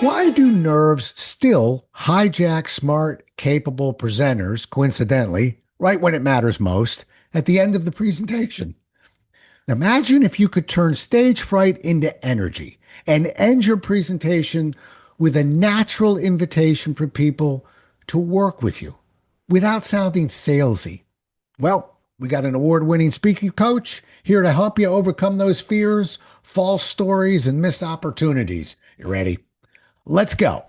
Why do nerves still hijack smart, capable presenters, coincidentally, right when it matters most, at the end of the presentation? Imagine if you could turn stage fright into energy and end your presentation with a natural invitation for people to work with you without sounding salesy. Well, we got an award winning speaking coach here to help you overcome those fears, false stories, and missed opportunities. You ready? Let's go.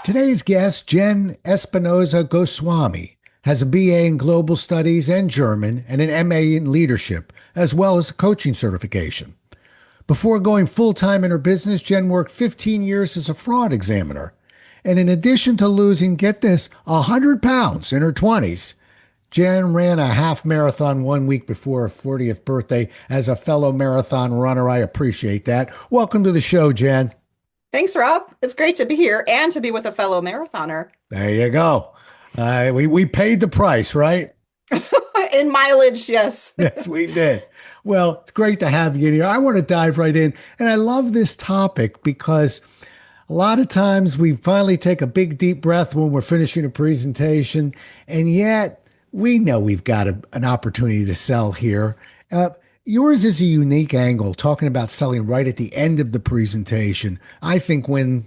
Today's guest, Jenn Espinosa-Goswami, has a BA in Global Studies and German and an MA in Leadership, as well as a coaching certification. Before going full-time in her business, Jenn worked 15 years as a fraud examiner. And in addition to losing, get this, 100 pounds in her 20s, Jenn ran a half marathon 1 week before her 40th birthday. As a fellow marathon runner, I appreciate that. Welcome to the show, Jenn. Thanks, Rob. It's great to be here and to be with a fellow marathoner. There you go. We paid the price, right? In mileage, yes. Yes, we did. Well, it's great to have you here. I want to dive right in. And I love this topic because a lot of times we finally take a big, deep breath when we're finishing a presentation. And yet we know we've got an opportunity to sell here. Yours is a unique angle, talking about selling right at the end of the presentation. I think when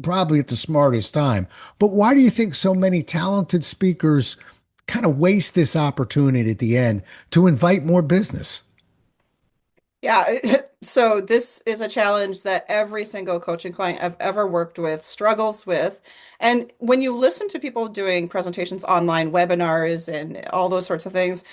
probably at the smartest time. But why do you think so many talented speakers kind of waste this opportunity at the end to invite more business? Yeah, so this is a challenge that every single coaching client I've ever worked with struggles with. And when you listen to people doing presentations online, webinars, and all those sorts of things,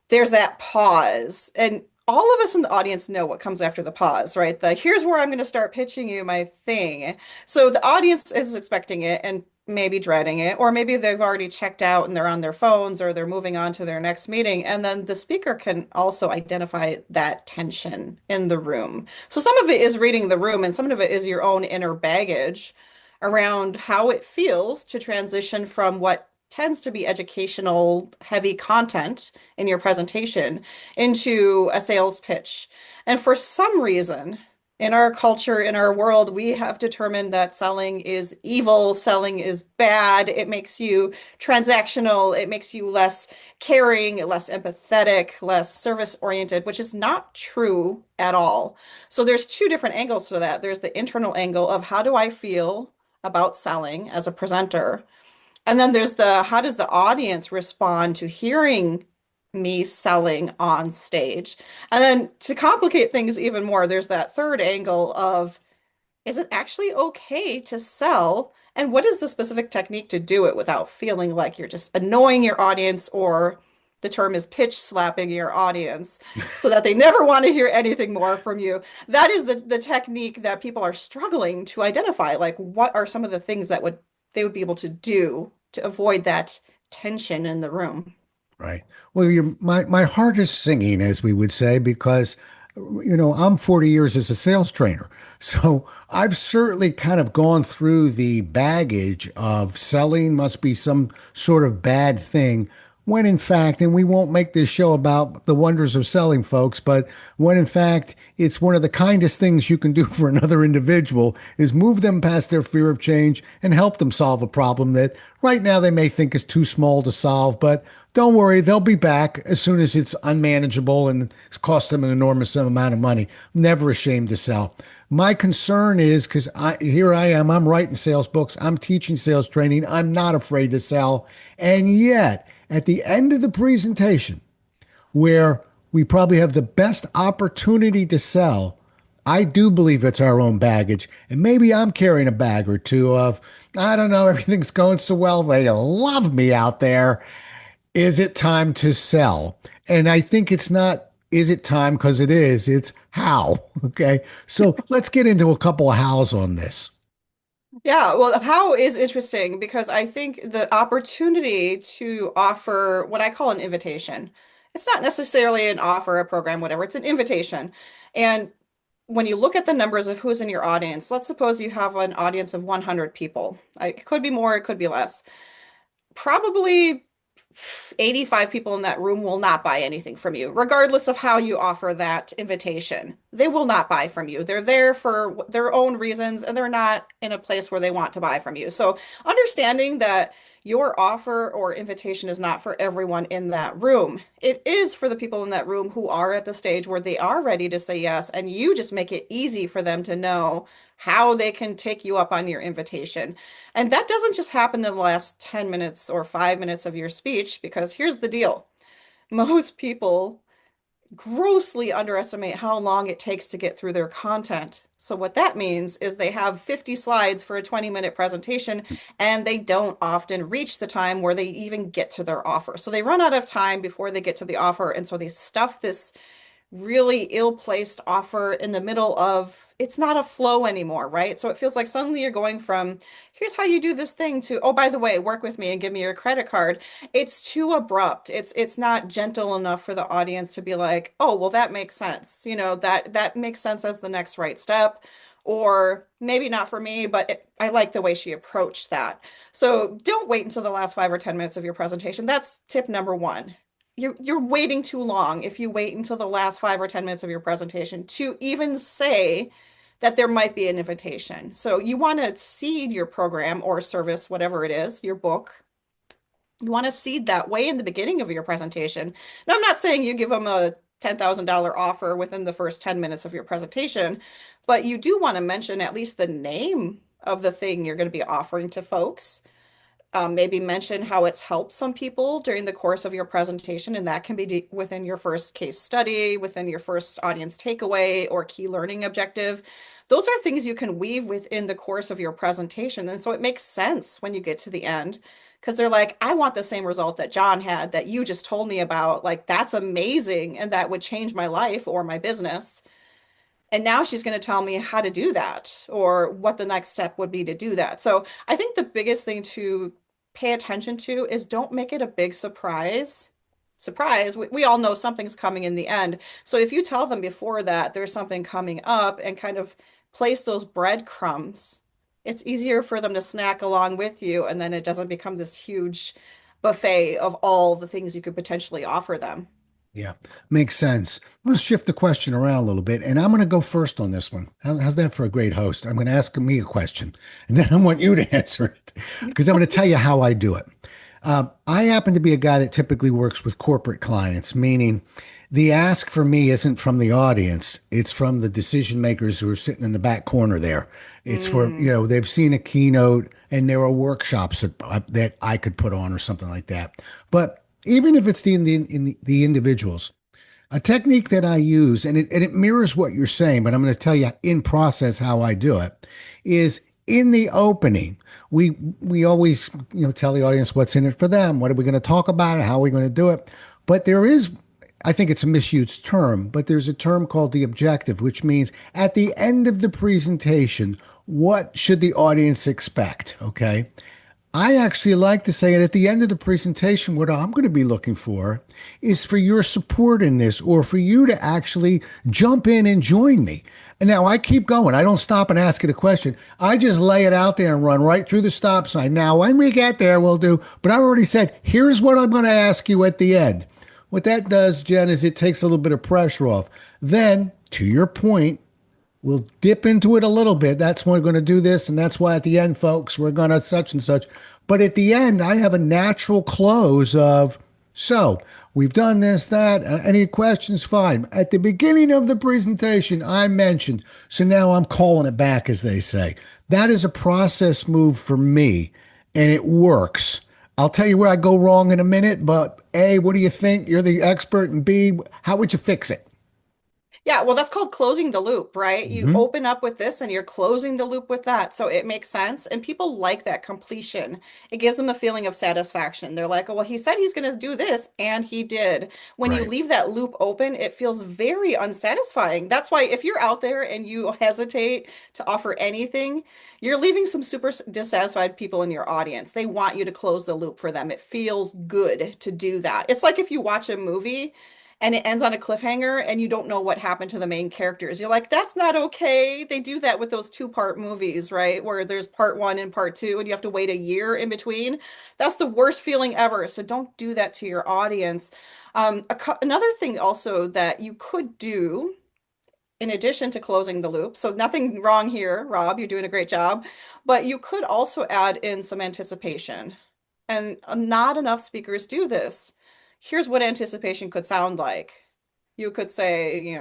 there's that pause. And all of us in the audience know what comes after the pause, right? Here's where I'm going to start pitching you my thing. So the audience is expecting it and maybe dreading it, or maybe they've already checked out and they're on their phones or they're moving on to their next meeting. And then the speaker can also identify that tension in the room. So some of it is reading the room and some of it is your own inner baggage around how it feels to transition from what tends to be educational heavy content in your presentation into a sales pitch. And for some reason, in our culture, in our world, we have determined that selling is evil, selling is bad. It makes you transactional, it makes you less caring, less empathetic, less service oriented, which is not true at all. So there's two different angles to that. There's the internal angle of how do I feel about selling as a presenter? And then there's how does the audience respond to hearing me selling on stage? And then to complicate things even more, there's that third angle of, is it actually okay to sell? And what is the specific technique to do it without feeling like you're just annoying your audience, or the term is pitch slapping your audience so that they never want to hear anything more from you. That is the technique that people are struggling to identify. Like, what are some of the things that they would be able to do to avoid that tension in the room? Right. Well, my heart is singing, as we would say, because, I'm 40 years as a sales trainer. So I've certainly kind of gone through the baggage of selling must be some sort of bad thing, when in fact, and we won't make this show about the wonders of selling, folks, but when in fact it's one of the kindest things you can do for another individual is move them past their fear of change and help them solve a problem that right now they may think is too small to solve. But don't worry, they'll be back as soon as it's unmanageable and it's cost them an enormous amount of money. I'm never ashamed to sell. My concern is because here I am, I'm writing sales books, I'm teaching sales training, I'm not afraid to sell. And yet, at the end of the presentation, where we probably have the best opportunity to sell, I do believe it's our own baggage. And maybe I'm carrying a bag or two of, I don't know, everything's going so well. They love me out there. Is it time to sell? And I think it's not, is it time? Because it is. It's how. Okay. So let's get into a couple of hows on this. Yeah, well, how is interesting because I think the opportunity to offer what I call an invitation. It's not necessarily an offer, a program, whatever. It's an invitation. And when you look at the numbers of who's in your audience, let's suppose you have an audience of 100 people. It could be more, it could be less. Probably 85 people in that room will not buy anything from you, regardless of how you offer that invitation. They will not buy from you. They're there for their own reasons and they're not in a place where they want to buy from you. So, understanding that your offer or invitation is not for everyone in that room. It is for the people in that room who are at the stage where they are ready to say yes, and you just make it easy for them to know how they can take you up on your invitation. And that doesn't just happen in the last 10 minutes or 5 minutes of your speech, because here's the deal. Most people grossly underestimate how long it takes to get through their content. So what that means is they have 50 slides for a 20-minute presentation and they don't often reach the time where they even get to their offer. So they run out of time before they get to the offer, and so they stuff this really ill-placed offer in the middle of it's not a flow anymore, right? So it feels like suddenly you're going from here's how you do this thing to oh, by the way, work with me and give me your credit card. It's too abrupt. It's not gentle enough for the audience to be like, "Oh, well that makes sense." That makes sense as the next right step. Or maybe not for me, but I like the way she approached that. So don't wait until the last 5 or 10 minutes of your presentation. That's tip number one. You're waiting too long if you wait until the last 5 or 10 minutes of your presentation to even say that there might be an invitation. So you want to seed your program or service, whatever it is, your book. You want to seed that way in the beginning of your presentation. Now, I'm not saying you give them a $10,000 offer within the first 10 minutes of your presentation, but you do want to mention at least the name of the thing you're going to be offering to folks. Maybe mention how it's helped some people during the course of your presentation, and that can be within your first case study, within your first audience takeaway or key learning objective. Those are things you can weave within the course of your presentation. And so it makes sense when you get to the end because they're like, I want the same result that John had that you just told me about. Like, that's amazing. And that would change my life or my business. And now she's going to tell me how to do that or what the next step would be to do that. So I think the biggest thing to pay attention to is don't make it a big surprise. Surprise, we all know something's coming in the end. So if you tell them before that there's something coming up and kind of place those breadcrumbs, it's easier for them to snack along with you. And then it doesn't become this huge buffet of all the things you could potentially offer them. Yeah, makes sense. Let's shift the question around a little bit, and I'm going to go first on this one. How's that for a great host? I'm going to ask me a question, and then I want you to answer it because I'm going to tell you how I do it. I happen to be a guy that typically works with corporate clients, meaning the ask for me isn't from the audience, it's from the decision makers who are sitting in the back corner there. It's for, Mm. they've seen a keynote and there are workshops that I could put on or something like that. But even if it's the individuals, a technique that I use, and it mirrors what you're saying, but I'm going to tell you in process how I do it, is in the opening. We always tell the audience what's in it for them. What are we going to talk about? How are we going to do it? But there is, I think it's a misused term, but there's a term called the objective, which means at the end of the presentation, what should the audience expect? Okay. I actually like to say it at the end of the presentation. What I'm going to be looking for is for your support in this or for you to actually jump in and join me. And now I keep going. I don't stop and ask it a question. I just lay it out there and run right through the stop sign. Now, when we get there, we'll do, but I already said, here's what I'm going to ask you at the end. What that does, Jen, is it takes a little bit of pressure off. Then, to your point, we'll dip into it a little bit. That's why we're going to do this. And that's why at the end, folks, we're going to such and such. But at the end, I have a natural close of, so we've done this, that. Any questions? Fine. At the beginning of the presentation, I mentioned. So now I'm calling it back, as they say. That is a process move for me, and it works. I'll tell you where I go wrong in a minute, but A, what do you think? You're the expert. And B, how would you fix it? Yeah, well, that's called closing the loop, right? You Hmm. open up with this and you're closing the loop with that. So it makes sense. And people like that completion. It gives them a feeling of satisfaction. They're like, oh, well, he said he's going to do this, and he did. When you Right. leave that loop open, it feels very unsatisfying. That's why if you're out there and you hesitate to offer anything, you're leaving some super dissatisfied people in your audience. They want you to close the loop for them. It feels good to do that. It's like if you watch a movie and it ends on a cliffhanger and you don't know what happened to the main characters. You're like, that's not okay. They do that with those two-part movies, right? Where there's part one and part two, and you have to wait a year in between. That's the worst feeling ever. So don't do that to your audience. Another thing also that you could do in addition to closing the loop, so nothing wrong here, Rob, you're doing a great job, but you could also add in some anticipation. And not enough speakers do this. Here's what anticipation could sound like. You could say,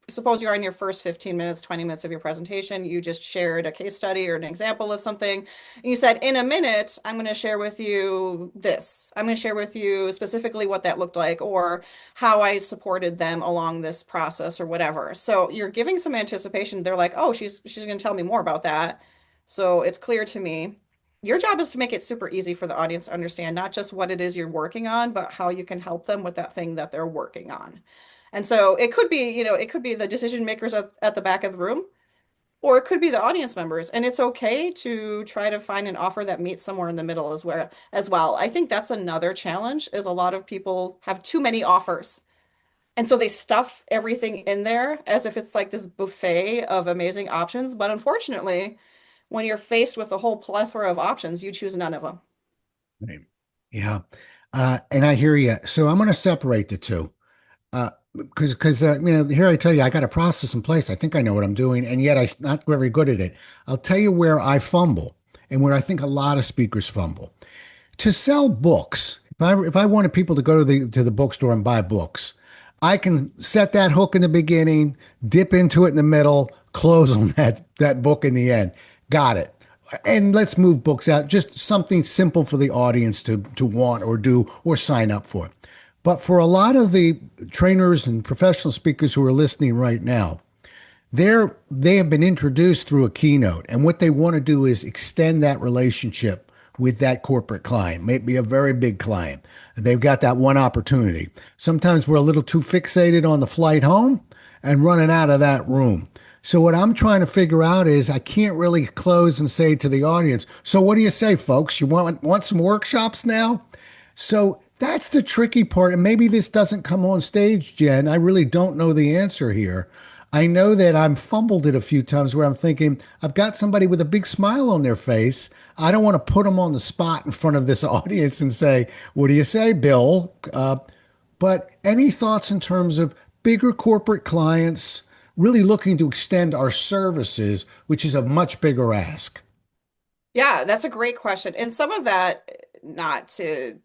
suppose you're on your first 15 minutes, 20 minutes of your presentation. You just shared a case study or an example of something. And you said, in a minute, I'm going to share with you this. I'm going to share with you specifically what that looked like or how I supported them along this process or whatever. So you're giving some anticipation. They're like, oh, she's going to tell me more about that. So it's clear to me. Your job is to make it super easy for the audience to understand not just what it is you're working on, but how you can help them with that thing that they're working on. And so it could be, it could be the decision makers at the back of the room, or it could be the audience members. And it's okay to try to find an offer that meets somewhere in the middle as well. I think that's another challenge is a lot of people have too many offers. And so they stuff everything in there as if it's like this buffet of amazing options. But unfortunately, when you're faced with a whole plethora of options, you choose none of them. Right. Yeah. And I hear you. So I'm going to separate the two. Here I tell you, I got a process in place. I think I know what I'm doing, and yet I'm not very good at it. I'll tell you where I fumble and where I think a lot of speakers fumble. To sell books, if I wanted people to go to the bookstore and buy books, I can set that hook in the beginning, dip into it in the middle, close on that book in the end. Got it. And let's move books out. Just something simple for the audience to want or do or sign up for. But for a lot of the trainers and professional speakers who are listening right now, they have been introduced through a keynote, and what they want to do is extend that relationship with that corporate client, maybe a very big client. They've got that one opportunity. Sometimes we're a little too fixated on the flight home and running out of that room. So what I'm trying to figure out is I can't really close and say to the audience, so what do you say, folks? You want some workshops now? So that's the tricky part. And maybe this doesn't come on stage, Jen. I really don't know the answer here. I know that I'm fumbled it a few times where I'm thinking, I've got somebody with a big smile on their face. I don't want to put them on the spot in front of this audience and say, what do you say, Bill? But any thoughts in terms of bigger corporate clients really looking to extend our services, which is a much bigger ask? Yeah, that's a great question. And some of that, not to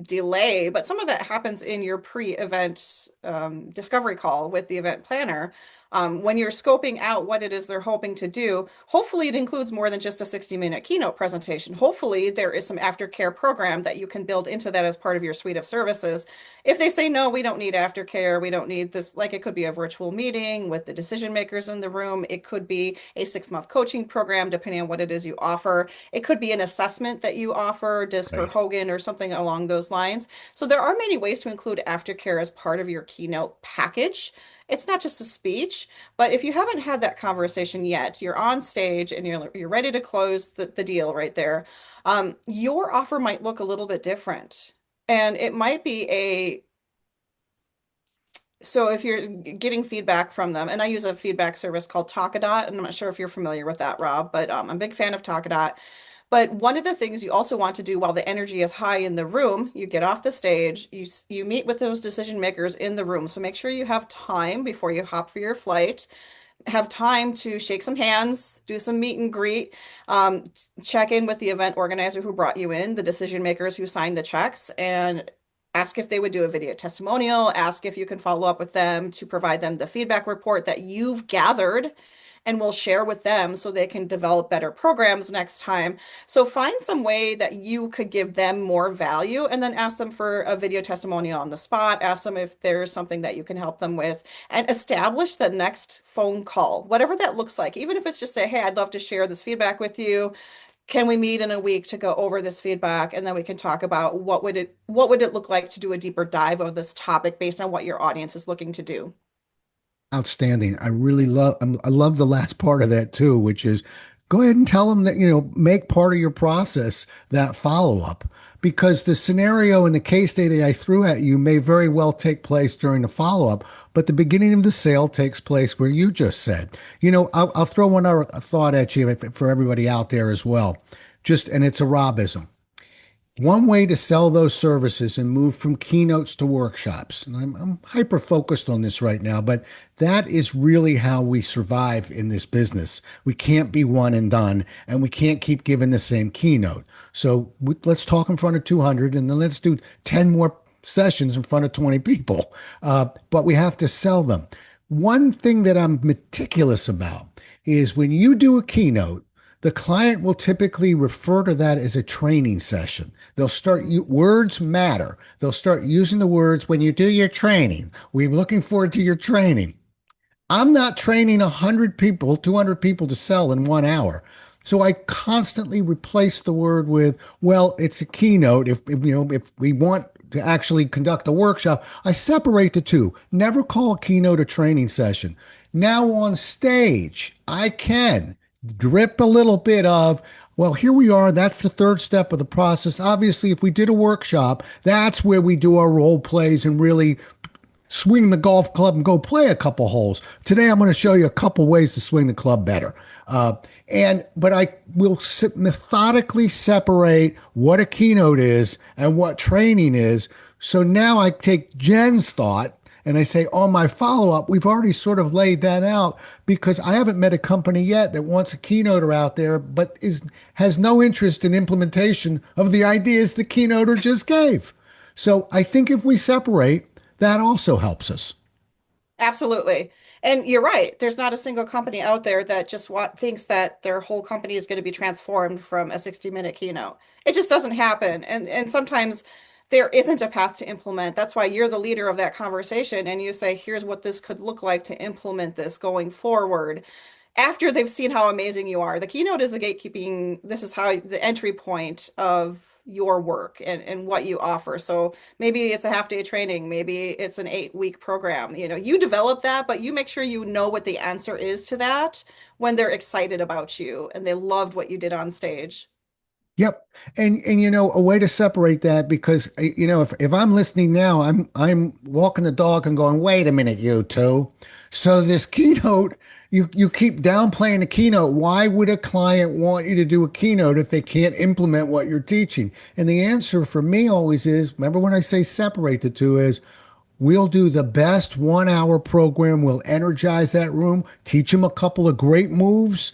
delay, but some of that happens in your pre-event discovery call with the event planner. When you're scoping out what it is they're hoping to do, hopefully it includes more than just a 60-minute keynote presentation. Hopefully there is some aftercare program that you can build into that as part of your suite of services. If they say, no, we don't need aftercare, we don't need this, like it could be a virtual meeting with the decision makers in the room. It could be a 6-month coaching program, depending on what it is you offer. It could be an assessment that you offer, DISC or Right. Hogan or something along those lines. So there are many ways to include aftercare as part of your keynote package. It's not just a speech, but if you haven't had that conversation yet, you're on stage and you're ready to close the deal right there. Your offer might look a little bit different. And it might be so if you're getting feedback from them, and I use a feedback service called Talkadot, and I'm not sure if you're familiar with that, Rob, but I'm a big fan of Talkadot. But one of the things you also want to do while the energy is high in the room, you get off the stage, you meet with those decision makers in the room. So make sure you have time before you hop for your flight, have time to shake some hands, do some meet and greet, um, check in with the event organizer who brought you in, the decision makers who signed the checks, and ask if they would do a video testimonial, ask if you can follow up with them to provide them the feedback report that you've gathered and we'll share with them so they can develop better programs next time. So find some way that you could give them more value and then ask them for a video testimonial on the spot. Ask them if there's something that you can help them with and establish the next phone call, whatever that looks like. Even if it's just say, hey, I'd love to share this feedback with you. Can we meet in a week to go over this feedback and then we can talk about what would it look like to do a deeper dive of this topic based on what your audience is looking to do. Outstanding. I love the last part of that too, which is go ahead and tell them that, make part of your process that follow up because the scenario and the case data I threw at you may very well take place during the follow up, but the beginning of the sale takes place where you just said. I'll throw one other thought at you for everybody out there as well. And it's a Robism. One way to sell those services and move from keynotes to workshops, and I'm hyper focused on this right now, but that is really how we survive in this business. We can't be one and done, and we can't keep giving the same keynote. So let's talk in front of 200, and then let's do 10 more sessions in front of 20 people. But we have to sell them. One thing that I'm meticulous about is when you do a keynote, the client will typically refer to that as a training session. They'll words matter. They'll start using the words when you do your training. We're looking forward to your training. I'm not training 100 people, 200 people to sell in 1 hour. So I constantly replace the word with, well, it's a keynote. If we want to actually conduct a workshop, I separate the two. Never call a keynote a training session. Now on stage, I can drip a little bit of, well, here we are. That's the third step of the process. Obviously, if we did a workshop, that's where we do our role plays and really swing the golf club and go play a couple holes. Today, I'm going to show you a couple ways to swing the club better. But I will methodically separate what a keynote is and what training is. So now I take Jenn's thought and I say, on my follow up, we've already sort of laid that out because I haven't met a company yet that wants a keynoter out there, but has no interest in implementation of the ideas the keynoter just gave. So I think if we separate, that also helps us. Absolutely. And you're right. There's not a single company out there that just thinks that their whole company is going to be transformed from a 60-minute keynote. It just doesn't happen. And sometimes there isn't a path to implement. That's why you're the leader of that conversation and you say, here's what this could look like to implement this going forward. After they've seen how amazing you are, the keynote is the gatekeeping. This is how the entry point of your work and what you offer. So maybe it's a half day training, maybe it's an 8-week program. You develop that, but you make sure you know what the answer is to that when they're excited about you and they loved what you did on stage. Yep. And a way to separate that because if I'm listening now, I'm walking the dog and going, wait a minute, you two. So this keynote, you keep downplaying the keynote. Why would a client want you to do a keynote if they can't implement what you're teaching? And the answer for me always is, remember when I say separate the two is, we'll do the best 1 hour program. We'll energize that room, teach them a couple of great moves,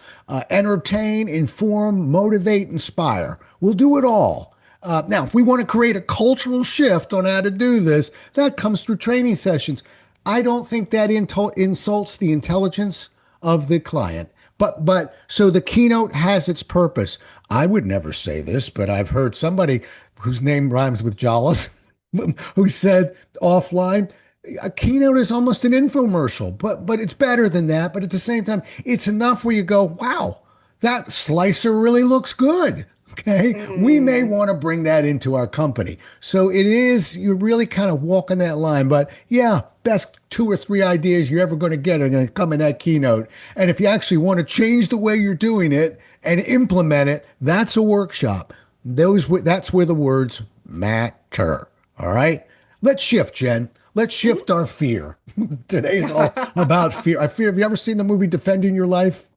entertain, inform, motivate, inspire. We'll do it all. Now, if we want to create a cultural shift on how to do this, that comes through training sessions. I don't think that insults the intelligence of the client. But so the keynote has its purpose. I would never say this, but I've heard somebody whose name rhymes with Jollis who said offline, a keynote is almost an infomercial, but it's better than that. But at the same time, it's enough where you go, wow, that slicer really looks good. Okay. We may want to bring that into our company. So you're really kind of walking that line. But yeah, best 2 or 3 ideas you're ever going to get are going to come in that keynote. And if you actually want to change the way you're doing it and implement it, that's a workshop. That's where the words matter. All right. Let's shift, Jenn. Let's shift our fear. Today's all about fear. Have you ever seen the movie Defending Your Life?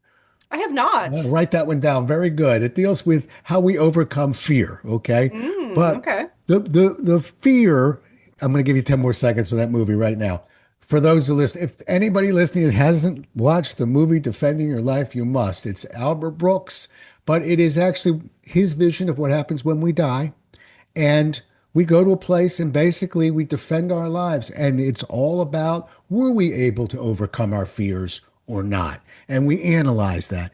I have not. Write that one down. Very good. It deals with how we overcome fear. Okay. But Okay. the fear, I'm going to give you 10 more seconds of that movie right now. For those who listen, if anybody listening hasn't watched the movie Defending Your Life, you must. It's Albert Brooks, but it is actually his vision of what happens when we die. And we go to a place and basically we defend our lives. And it's all about, were we able to overcome our fears or not? And we analyze that.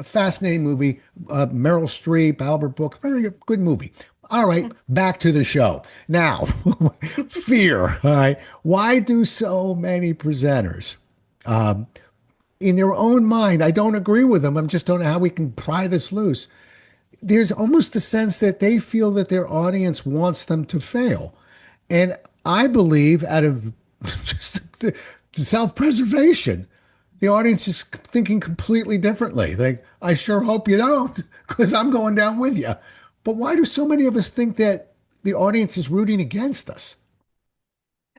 Fascinating movie. Meryl Streep, Albert Brooks, very good movie. All right, back to the show. Now, fear. All right. Why do so many presenters, in their own mind, I don't agree with them. I just don't know how we can pry this loose. There's almost a sense that they feel that their audience wants them to fail. And I believe out of just the self-preservation, the audience is thinking completely differently. Like, I sure hope you don't, because I'm going down with you. But why do so many of us think that the audience is rooting against us?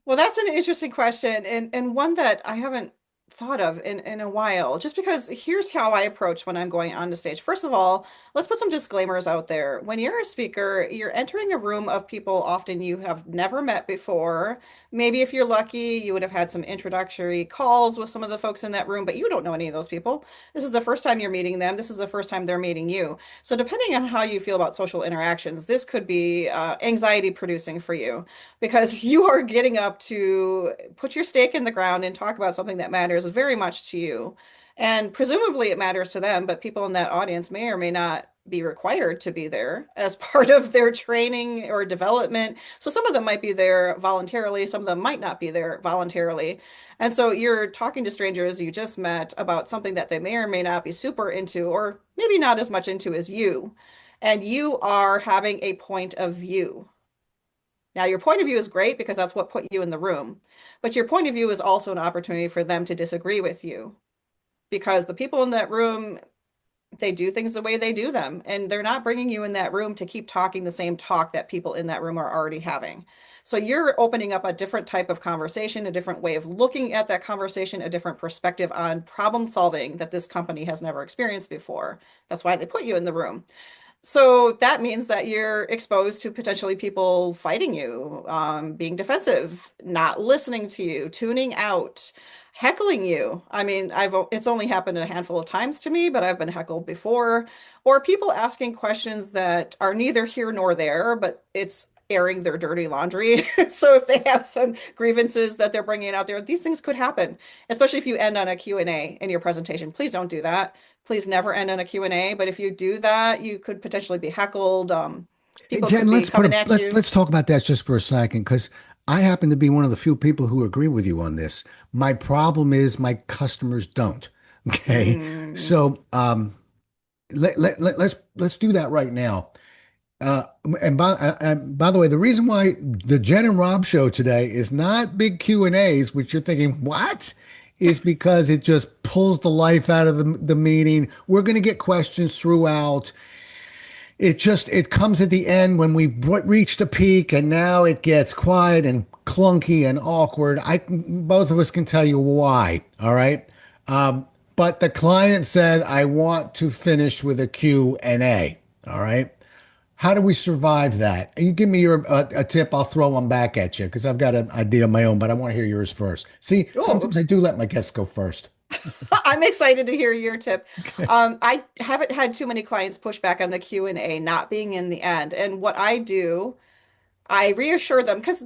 Well, that's an interesting question and one that I haven't thought of in a while. Just because here's how I approach when I'm going on the stage. First of all, let's put some disclaimers out there. When you're a speaker, you're entering a room of people often you have never met before. Maybe if you're lucky, you would have had some introductory calls with some of the folks in that room, but you don't know any of those people. This is the first time you're meeting them. This is the first time they're meeting you. So depending on how you feel about social interactions, this could be anxiety producing for you because you are getting up to put your stake in the ground and talk about something that matters very much to you. And presumably it matters to them, but people in that audience may or may not be required to be there as part of their training or development. So some of them might be there voluntarily, some of them might not be there voluntarily. And so you're talking to strangers you just met about something that they may or may not be super into, or maybe not as much into as you. And you are having a point of view. Now, your point of view is great because that's what put you in the room, but your point of view is also an opportunity for them to disagree with you because the people in that room, they do things the way they do them, and they're not bringing you in that room to keep talking the same talk that people in that room are already having. So you're opening up a different type of conversation, a different way of looking at that conversation, a different perspective on problem solving that this company has never experienced before. That's why they put you in the room. So that means that you're exposed to potentially people fighting you, being defensive, not listening to you, tuning out, heckling you. I mean, it's only happened a handful of times to me, but I've been heckled before, or people asking questions that are neither here nor there, but it's airing their dirty laundry. So if they have some grievances that they're bringing out there, these things could happen, especially if you end on a Q&A in your presentation. Please don't do that. Please never end on a Q&A. But if you do that, you could potentially be heckled. Hey, People could Jen, be coming at you. let's talk about that just for a second, because I happen to be one of the few people who agree with you on this. My problem is my customers don't. Okay. Mm. So let's do that right now. Uh, and by the way, the reason why the Jen and Rob show today is not big Q&As, which you're thinking, what? Is because it just pulls the life out of the meeting. We're going to get questions throughout. It comes at the end when we've reached a peak, and now it gets quiet and clunky and awkward. Both of us can tell you why. All right. But the client said, I want to finish with a Q&A. All right. How do we survive that? You give me a tip, I'll throw one back at you because I've got an idea of my own, but I want to hear yours first. See, Oh, sometimes I do let my guests go first. I'm excited to hear your tip. I haven't had too many clients push back on the Q&A not being in the end. And what I do, I reassure them because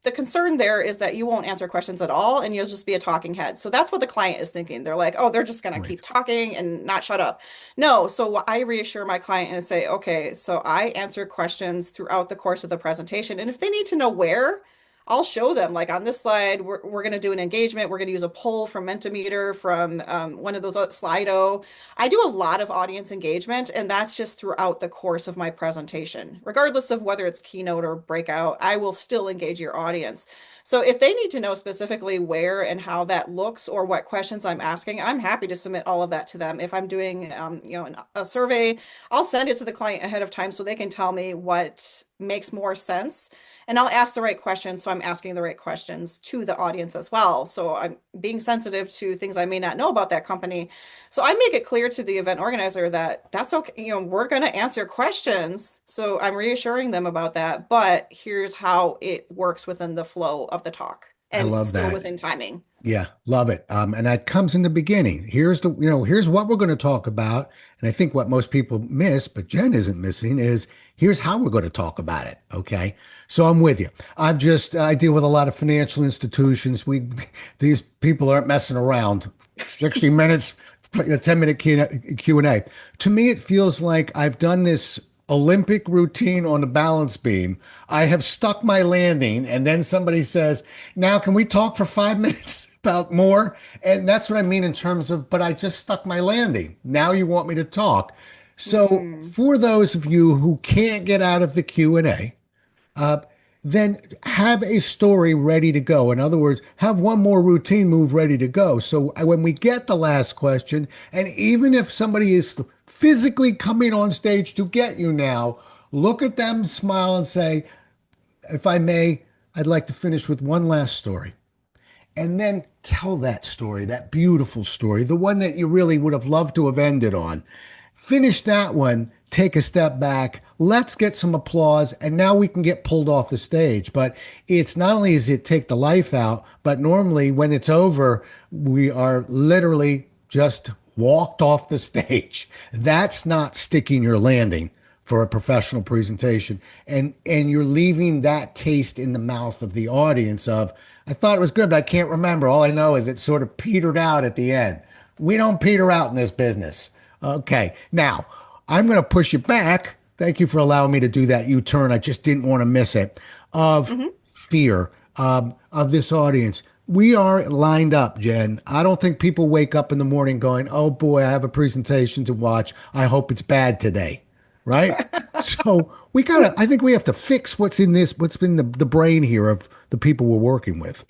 the concern there is that you won't answer questions at all and you'll just be a talking head. So that's what the client is thinking. They're like, oh, they're just going to keep Right. talking and not shut up. No, so I reassure my client and say, okay, so I answer questions throughout the course of the presentation. And if they need to know where, I'll show them. Like on this slide, we're going to do an engagement. We're going to use a poll from Mentimeter, from one of those Slido. I do a lot of audience engagement, and that's just throughout the course of my presentation. Regardless of whether it's keynote or breakout, I will still engage your audience. So if they need to know specifically where and how that looks or what questions I'm asking, I'm happy to submit all of that to them. If I'm doing, a survey, I'll send it to the client ahead of time so they can tell me what makes more sense. And I'll ask the right questions. So I'm asking the right questions to the audience as well. So I'm being sensitive to things I may not know about that company. So I make it clear to the event organizer that that's okay. We're going to answer questions. So I'm reassuring them about that. But here's how it works within the flow of the talk I and love still that. within timing. Yeah, love it. And that comes in the beginning. Here's what we're going to talk about. And I think what most people miss, but Jen isn't missing, is here's how we're going to talk about it. Okay. So I'm with you. I deal with a lot of financial institutions. These people aren't messing around 60 minutes, a 10-minute Q&A. To me, it feels like I've done this Olympic routine on the balance beam. I have stuck my landing, and then somebody says, now can we talk for 5 minutes about more? And that's what I mean in terms of, but I just stuck my landing. Now you want me to talk. So Mm. for those of you who can't get out of the Q&A, uh, then have a story ready to go. In other words, have one more routine move ready to go. So when we get the last question, and even if somebody is physically coming on stage to get you now, look at them, smile, and say, if I may, I'd like to finish with one last story. And then tell that story, that beautiful story, the one that you really would have loved to have ended on. Finish that one, take a step back, let's get some applause, and now we can get pulled off the stage. But it's not only does it take the life out, but normally when it's over, we are literally just walked off the stage. That's not sticking your landing for a professional presentation. And you're leaving that taste in the mouth of the audience of, I thought it was good, but I can't remember. All I know is it sort of petered out at the end. We don't peter out in this business. Okay. Now, I'm going to push you back. Thank you for allowing me to do that U-turn. I just didn't want to miss it. Of Hmm. fear of this audience. We are lined up, Jen. I don't think people wake up in the morning going, "Oh boy, I have a presentation to watch. I hope it's bad today." Right? So we gotta. I think we have to fix what's in this. What's been the brain here of the people we're working with.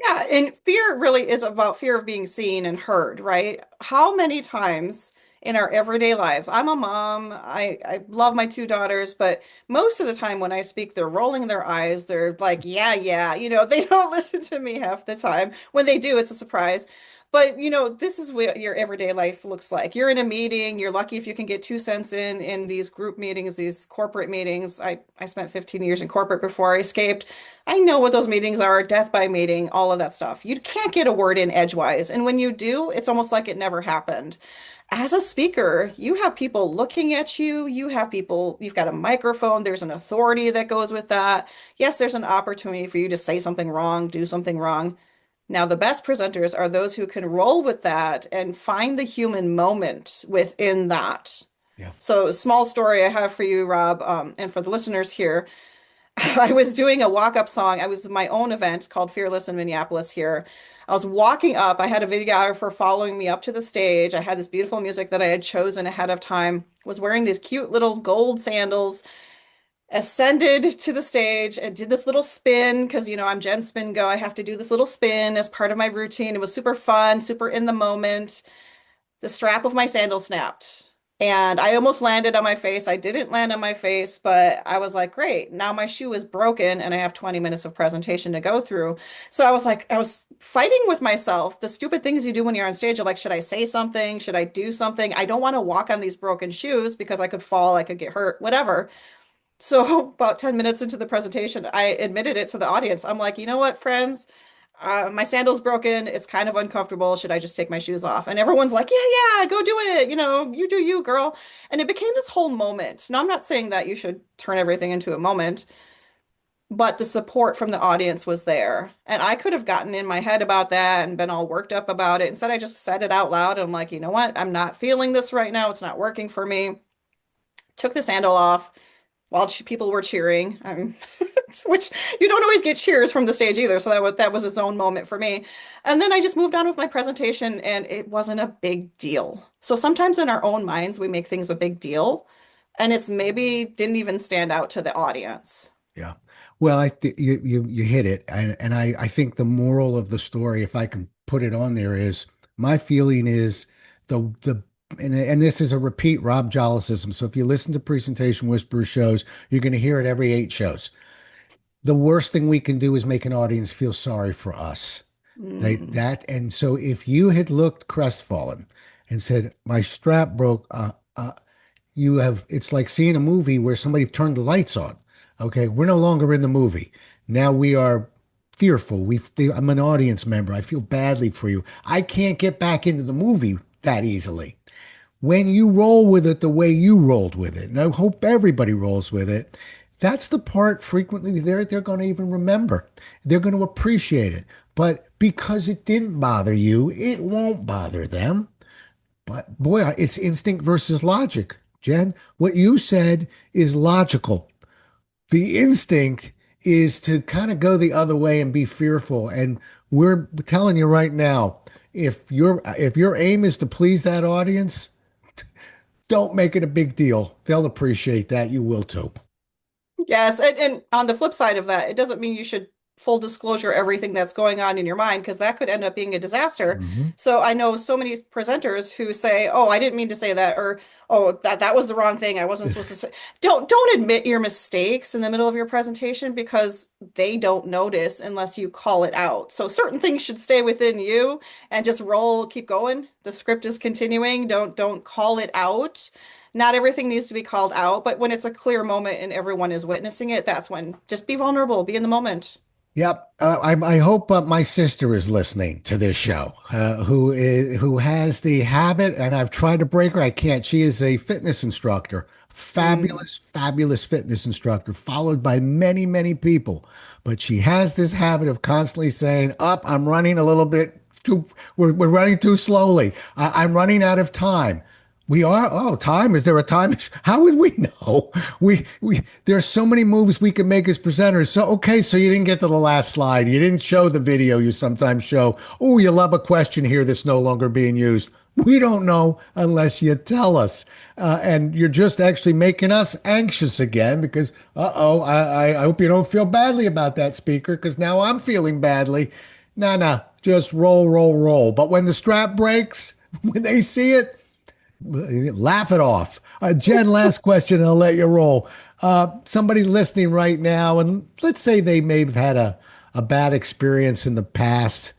Yeah, and fear really is about fear of being seen and heard, right? How many times in our everyday lives, I'm a mom, I love my two daughters, but most of the time when I speak, they're rolling their eyes. They're like, yeah, yeah, they don't listen to me half the time. When they do, it's a surprise. But this is what your everyday life looks like. You're in a meeting, you're lucky if you can get 2 cents in these group meetings, these corporate meetings. I spent 15 years in corporate before I escaped. I know what those meetings are, death by meeting, all of that stuff. You can't get a word in edgewise. And when you do, it's almost like it never happened. As a speaker, you have people looking at you. You have people, you've got a microphone. There's an authority that goes with that. Yes, there's an opportunity for you to say something wrong, do something wrong. Now, the best presenters are those who can roll with that and find the human moment within that. Yeah. So, small story I have for you, Rob, and for the listeners here. I was doing a walk-up song. I was my own event called Fearless in Minneapolis here. I was walking up. I had a videographer following me up to the stage. I had this beautiful music that I had chosen ahead of time. Was wearing these cute little gold sandals. Ascended to the stage and did this little spin because I'm Jen Spin Go. I have to do this little spin as part of my routine. It was super fun, super in the moment. The strap of my sandal snapped. And I almost landed on my face. I didn't land on my face, but I was like, great. Now my shoe is broken and I have 20 minutes of presentation to go through. So I was like, I was fighting with myself. The stupid things you do when you're on stage are like, should I say something? Should I do something? I don't want to walk on these broken shoes because I could fall, I could get hurt, whatever. So about 10 minutes into the presentation, I admitted it to the audience. I'm like, you know what, friends? My sandal's broken. It's kind of uncomfortable. Should I just take my shoes off? And everyone's like, yeah, yeah, go do it. You do you, girl. And it became this whole moment. Now, I'm not saying that you should turn everything into a moment, but the support from the audience was there. And I could have gotten in my head about that and been all worked up about it. Instead, I just said it out loud. I'm like, you know what? I'm not feeling this right now. It's not working for me. Took the sandal off while people were cheering, which you don't always get cheers from the stage either. So that was its own moment for me. And then I just moved on with my presentation, and it wasn't a big deal. So sometimes in our own minds, we make things a big deal, and it's maybe didn't even stand out to the audience. Yeah. Well, you hit it, and I think the moral of the story, if I can put it on there, is my feeling is the and this is a repeat Rob Jollisism. So if you listen to Presentation Whisperer shows, you're going to hear it every 8 shows. The worst thing we can do is make an audience feel sorry for us. Mm. And so if you had looked crestfallen and said, "My strap broke," you have it's like seeing a movie where somebody turned the lights on. Okay, we're no longer in the movie. Now we are fearful. I'm an audience member. I feel badly for you. I can't get back into the movie that easily. When you roll with it the way you rolled with it, and I hope everybody rolls with it, That's the part frequently they're going to even remember. They're going to appreciate it. But because it didn't bother you, it won't bother them. But boy, it's instinct versus logic. Jen, what you said is logical. The instinct is to kind of go the other way and be fearful. And we're telling you right now, if your aim is to please that audience, don't make it a big deal. They'll appreciate that. You will too. Yes, and on the flip side of that, it doesn't mean you should full disclosure everything that's going on in your mind because that could end up being a disaster. Mhm. So I know so many presenters who say, "Oh, I didn't mean to say that," or "Oh, that was the wrong thing. I wasn't supposed to say." Don't admit your mistakes in the middle of your presentation because they don't notice unless you call it out. So certain things should stay within you and just roll, keep going. The script is continuing. Don't call it out. Not everything needs to be called out, but when it's a clear moment and everyone is witnessing it, that's when just be vulnerable, be in the moment. Yep. I hope my sister is listening to this show, who has the habit, and I've tried to break her. I can't. She is a fitness instructor, Mm. fabulous, fabulous fitness instructor, followed by many, many people. But she has this habit of constantly saying, "Up, I'm running a little bit too. We're running too slowly. I'm running out of time." We are. Oh, time. Is there a time? How would we know? There's so many moves we can make as presenters. So okay, so you didn't get to the last slide. You didn't show the video you sometimes show. Oh, you love a question here that's no longer being used. We don't know unless you tell us. And you're just actually making us anxious again because, uh-oh, I hope you don't feel badly about that speaker because now I'm feeling badly. No, just roll, roll, roll. But when the strap breaks, when they see it, laugh it off. Jen, last question, and I'll let you roll. Somebody listening right now, and let's say they may have had a bad experience in the past,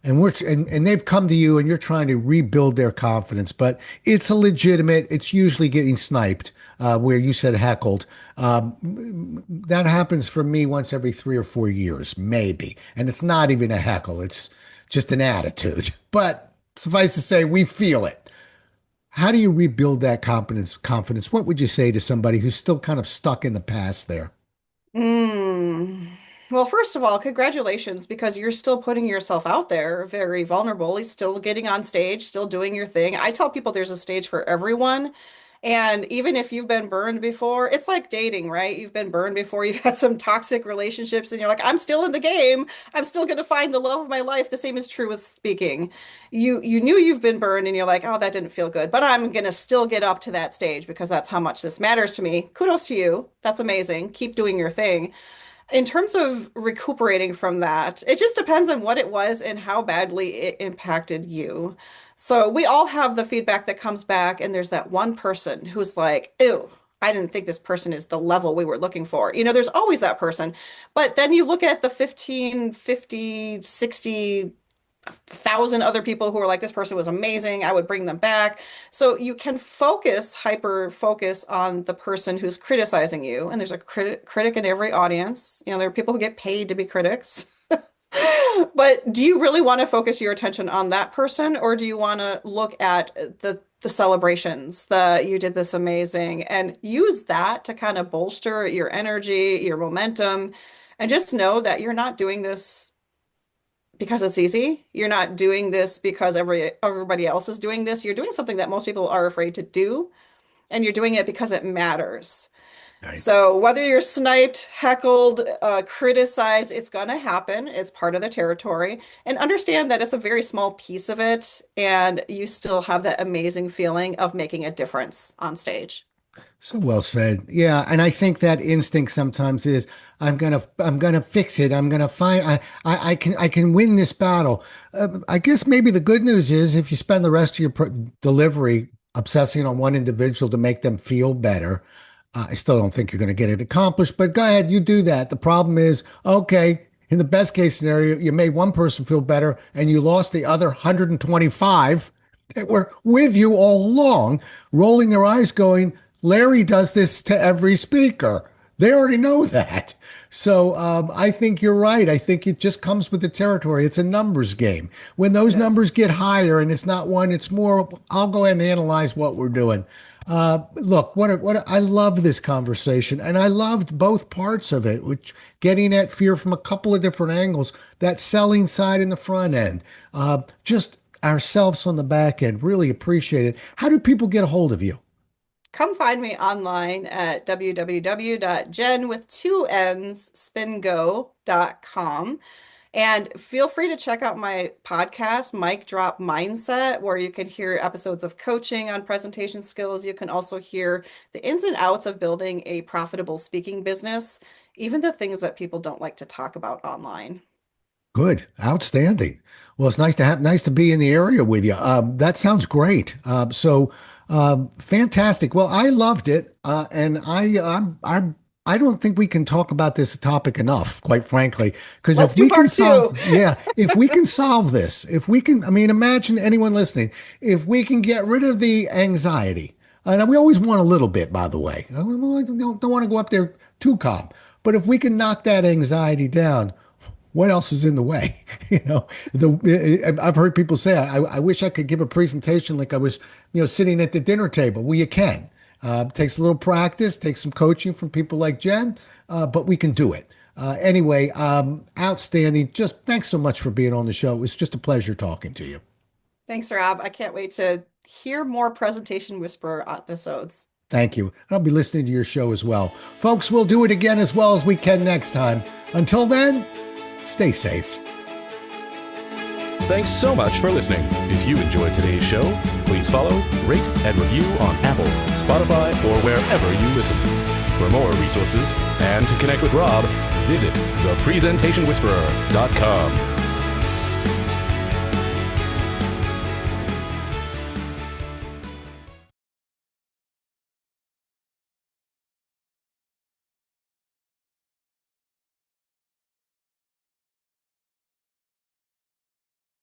and they've come to you, and you're trying to rebuild their confidence, but it's a legitimate. It's usually getting sniped, where you said heckled. That happens for me once every 3 or 4 years, maybe, and it's not even a heckle. It's just an attitude. But suffice to say, we feel it. How do you rebuild that confidence? What would you say to somebody who's still kind of stuck in the past there? Mm. Well, first of all, congratulations because you're still putting yourself out there very vulnerable. He's still getting on stage, still doing your thing. I tell people there's a stage for everyone. And even if you've been burned before, it's like dating, right? You've been burned before, you've had some toxic relationships, and you're like, I'm still in the game. I'm still going to find the love of my life. The same is true with speaking. You knew you've been burned and you're like, oh, that didn't feel good, but I'm going to still get up to that stage because that's how much this matters to me. Kudos to you. That's amazing. Keep doing your thing. In terms of recuperating from that, it just depends on what it was and how badly it impacted you. So we all have the feedback that comes back, and there's that one person who's like, ew, I didn't think this person is the level we were looking for. There's always that person. But then you look at the 15, 50, 60 1,000 other people who are like, this person was amazing. I would bring them back. So you can hyper focus on the person who's criticizing you. And there's a critic in every audience. There are people who get paid to be critics. But do you really want to focus your attention on that person, or do you want to look at the celebrations, the you did this amazing, and use that to kind of bolster your energy, your momentum, and just know that you're not doing this because it's easy. You're not doing this because everybody else is doing this. You're doing something that most people are afraid to do, and you're doing it because it matters. Right. So whether you're sniped, heckled, criticized, it's going to happen. It's part of the territory. And understand that it's a very small piece of it, and you still have that amazing feeling of making a difference on stage. So well said. Yeah, and I think that instinct sometimes is I'm gonna fix it. I'm gonna find I can win this battle. I guess maybe the good news is if you spend the rest of your delivery obsessing on one individual to make them feel better, I still don't think you're going to get it accomplished. But go ahead, you do that. The problem is, okay, in the best case scenario, you made one person feel better and you lost the other 125 that were with you all along, rolling their eyes, going, Larry does this to every speaker. They already know that. So I think you're right. I think it just comes with the territory. It's a numbers game. When those It is. numbers get higher and it's not one, it's more, I'll go ahead and analyze what we're doing. Look, I love this conversation, and I loved both parts of it, which getting at fear from a couple of different angles, that selling side and the front end, just ourselves on the back end. Really appreciate it. How do people get a hold of you? Come find me online at www.jen with two N's spingo.com. And feel free to check out my podcast, Mic Drop Mindset, where you can hear episodes of coaching on presentation skills. You can also hear the ins and outs of building a profitable speaking business, even the things that people don't like to talk about online. Good, outstanding. Well, it's nice to be in the area with you. That sounds great. Fantastic. Well, I loved it, and I don't think we can talk about this topic enough, quite frankly, because Let's if do we can part two. solve, yeah, if we can solve this, if we can, I mean, imagine anyone listening, if we can get rid of the anxiety, and we always want a little bit, by the way. I don't want to go up there too calm, but if we can knock that anxiety down, what else is in the way? I've heard people say, I wish I could give a presentation like I was, sitting at the dinner table. Well, you can. Takes a little practice, takes some coaching from people like Jen, but we can do it. Anyway, outstanding. Just thanks so much for being on the show. It was just a pleasure talking to you. Thanks, Rob. I can't wait to hear more Presentation Whisperer episodes. Thank you. I'll be listening to your show as well. Folks, we'll do it again as well as we can next time. Until then, stay safe. Thanks so much for listening. If you enjoyed today's show, please follow, rate, and review on Apple, Spotify, or wherever you listen. For more resources and to connect with Rob, visit thepresentationwhisperer.com.